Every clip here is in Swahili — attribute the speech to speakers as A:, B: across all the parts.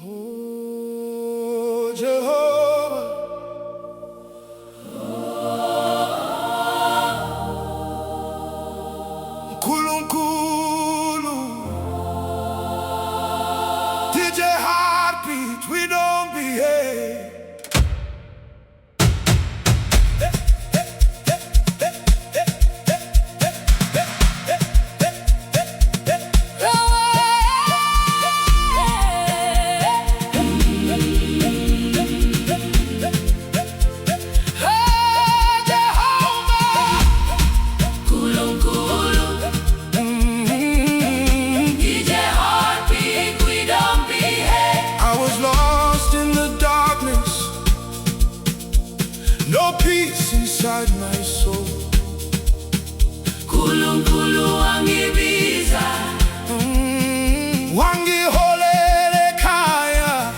A: Oh, Jehovah, Nkulunkulu, did your heartbeat, we don't behave. No peace inside my soul.
B: Nkulunkulu wangibiza,
A: Wangiholele kaya.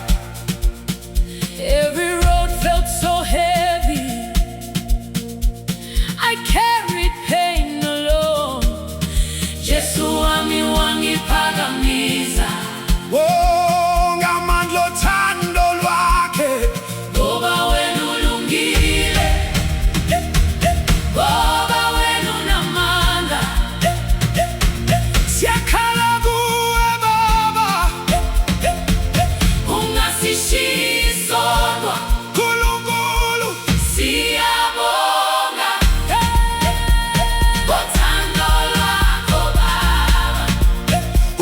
B: every road felt so heavy. I carried pain alone. Jesu wami wangipagamiza.
A: Oh, ngamandla othando lwakhe.
B: Ngoba wena ulungile, ngoba wena unamandla.
A: Siyakhala kuwe Baba,
B: Ungasishiyi sodwa.
A: Nkulunkulu
B: Siyabonga ngothando lwakho Baba.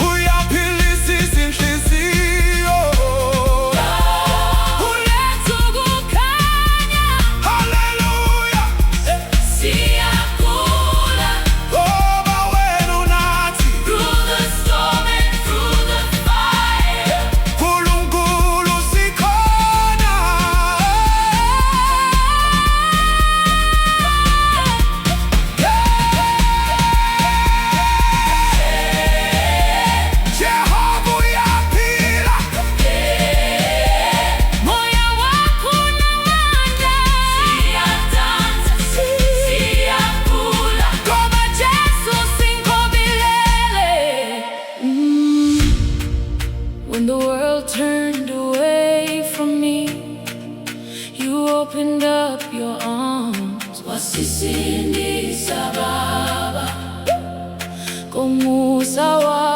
A: uyaphilisa izinhliziyo.
B: Uletha ukukhanya,
A: Hallelujah,
B: siyakhula
A: ngoba wena unathi.
B: through the storm and through the fire.
A: Nkulunkulu Sikhona. Jehova uyaphila.
B: Moya wakho unamandla, siyadansa, siyakhula ngoba Jesu sinkobilele. When the world turned away from me, you opened up your arms. Wasisindisa Baba, ngomusa wakho